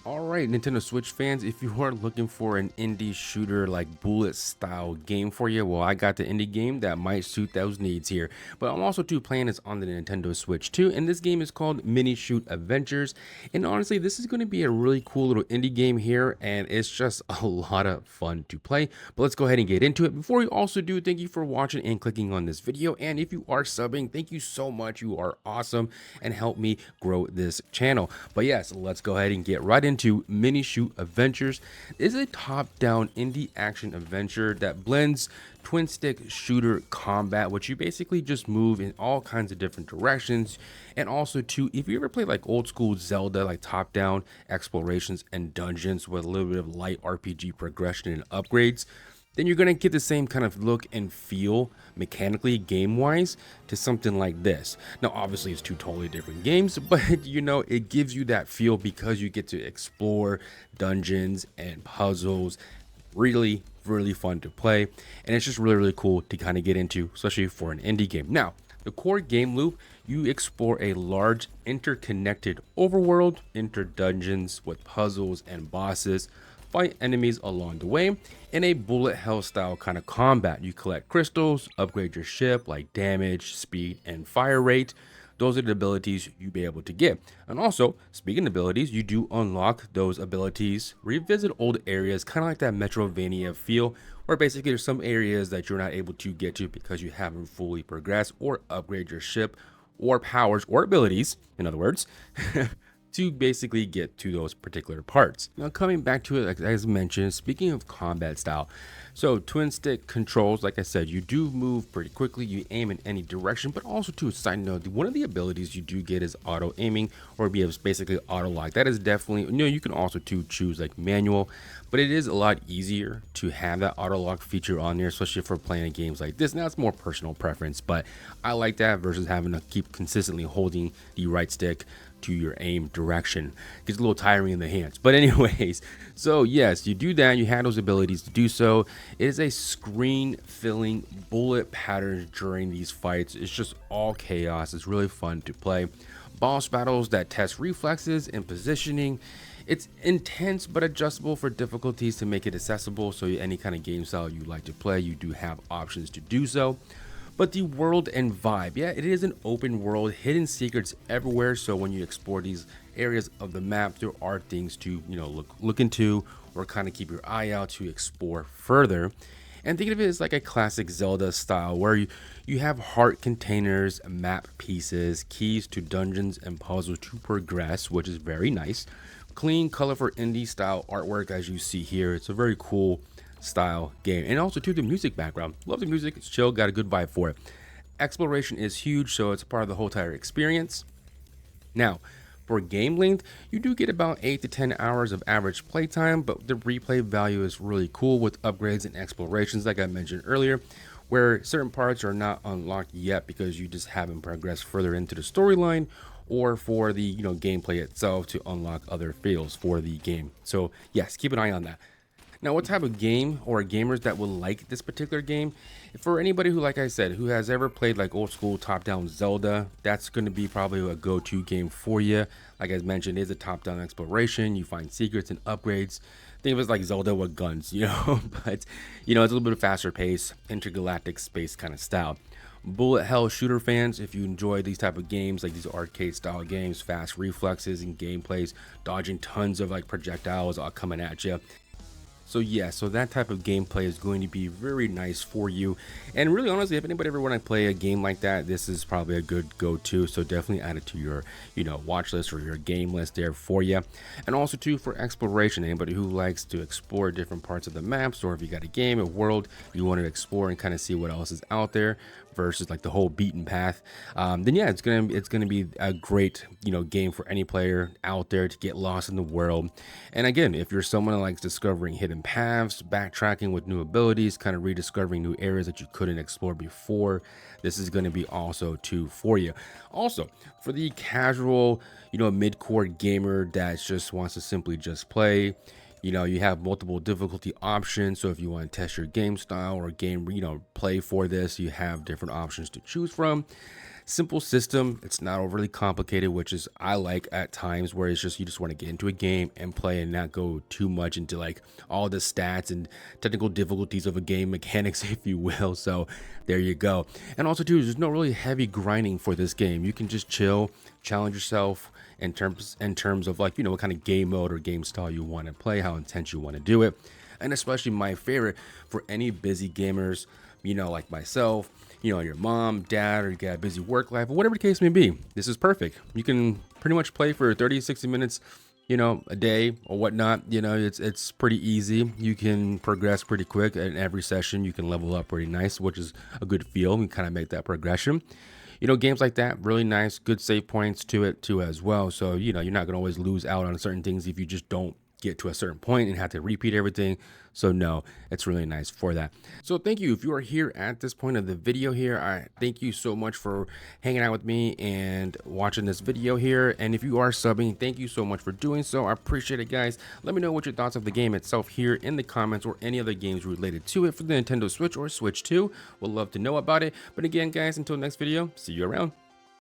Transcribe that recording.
All right, Nintendo Switch fans, if you are looking for an indie shooter like bullet style game for you, well, I got the indie game that might suit those needs here. But I'm also too playing this on the Nintendo Switch too, and this game is called Minishoot Adventures. And honestly, this is going to be a really cool little indie game here, and it's just a lot of fun to play. But let's go ahead and get into it. Before we also do, thank you for watching and clicking on this video. And if you are subbing, thank you so much. You are awesome and help me grow this channel. But yes, let's go ahead and get right into Minishoot Adventures. This is a top-down indie action adventure that blends twin stick shooter combat, which you basically just move in all kinds of different directions. And also too, if you ever played like old school Zelda, like top down explorations and dungeons with a little bit of light RPG progression and upgrades, then you're going to get the same kind of look and feel mechanically game wise to something like this. Now obviously it's two totally different games, but you know, it gives you that feel because you get to explore dungeons and puzzles. Really fun to play, and it's just really cool to kind of get into, especially for an indie game. Now the core game loop, you explore a large interconnected overworld, enter dungeons with puzzles and bosses, fight enemies along the way. In a bullet hell style kind of combat, you collect crystals, upgrade your ship like damage, speed, and fire rate. Those are the abilities you'll be able to get. And also, speaking of abilities, you do unlock those abilities, revisit old areas, kind of like that Metrovania feel, where basically there's some areas that you're not able to get to because you haven't fully progressed or upgrade your ship or powers or abilities, in other words, to basically get to those particular parts. Now coming back to it, like as mentioned, speaking of combat style, so twin stick controls, like I said, you do move pretty quickly, you aim in any direction, but also to a side note, one of the abilities you do get is auto aiming, or be basically auto lock. That is definitely, you know, you can also choose like manual, but it is a lot easier to have that auto lock feature on there, especially for playing games like this. Now it's more personal preference, but I like that versus having to keep consistently holding the right stick to your aim direction. Gets a little tiring in the hands, but anyways, so yes, you do that, you have those abilities to do so. It is a screen filling bullet patterns during these fights. It's just all chaos. It's really fun to play. Boss battles that test reflexes and positioning. It's intense but adjustable for difficulties to make it accessible, so any kind of game style you like to play, you do have options to do so. But the world and vibe, yeah, it is an open world, hidden secrets everywhere. So when you explore these areas of the map, there are things to, you know, look into or kind of keep your eye out to explore further. And think of it as like a classic Zelda style where you have heart containers, map pieces, keys to dungeons and puzzles to progress, which is very nice. Clean, colorful indie style artwork as you see here. It's a very cool style game, and also to the music background, love the music. It's chill, got a good vibe for it. Exploration is huge, so it's a part of the whole entire experience. Now for game length, you do get about 8 to 10 hours of average playtime, but the replay value is really cool with upgrades and explorations like I mentioned earlier, where certain parts are not unlocked yet because you just haven't progressed further into the storyline, or for the, you know, gameplay itself to unlock other fields for the game. So yes, keep an eye on that. Now, what type of game or gamers that will like this particular game? For anybody who, like I said, who has ever played like old school top-down Zelda, that's going to be probably a go-to game for you. Like I mentioned, it is a top-down exploration. You find secrets and upgrades. Think of it like Zelda with guns, you know, but you know, it's a little bit of faster pace, intergalactic space kind of style. Bullet hell shooter fans, if you enjoy these type of games, like these arcade style games, fast reflexes and gameplays, dodging tons of like projectiles all coming at you. So yeah, so that type of gameplay is going to be very nice for you. And really honestly, if anybody ever want to play a game like that, this is probably a good go-to. So definitely add it to your, you know, watch list or your game list there for you. And also too, for exploration, anybody who likes to explore different parts of the maps, or if you got a game, a world you want to explore and kind of see what else is out there versus like the whole beaten path, then yeah, it's gonna be a great, you know, game for any player out there to get lost in the world. And again, if you're someone who likes discovering hidden paths, backtracking with new abilities, kind of rediscovering new areas that you couldn't explore before, this is going to be also too for you. Also for the casual, you know, mid-core gamer that just wants to simply just play, you know, you have multiple difficulty options. So if you want to test your game style or game, you know, play for this, you have different options to choose from. Simple system. It's not overly complicated, which is I like at times, where it's just you just want to get into a game and play and not go too much into like all the stats and technical difficulties of a game mechanics, if you will. So there you go. And also too, there's no really heavy grinding for this game. You can just chill, challenge yourself in terms of, like, what kind of game mode or game style you want to play, how intense you want to do it. And especially my favorite for any busy gamers, like myself, your mom, dad, or you got a busy work life, or whatever the case may be. This is perfect. You can pretty much play for 30, 60 minutes, a day or whatnot. It's pretty easy. You can progress pretty quick in every session. You can level up pretty nice, which is a good feel. And kind of make that progression. Games like that, really nice, good save points to it too as well. So, you're not going to always lose out on certain things if you just don't get to a certain point and have to repeat everything. So no, it's really nice for that. So thank you if you are here at this point of the video here. I thank you so much for hanging out with me and watching this video here. And if you are subbing, thank you so much for doing so. I appreciate it, guys. Let me know what your thoughts of the game itself here in the comments, or any other games related to it for the Nintendo Switch or Switch 2. We'll love to know about it. But again, guys, until next video, see you around.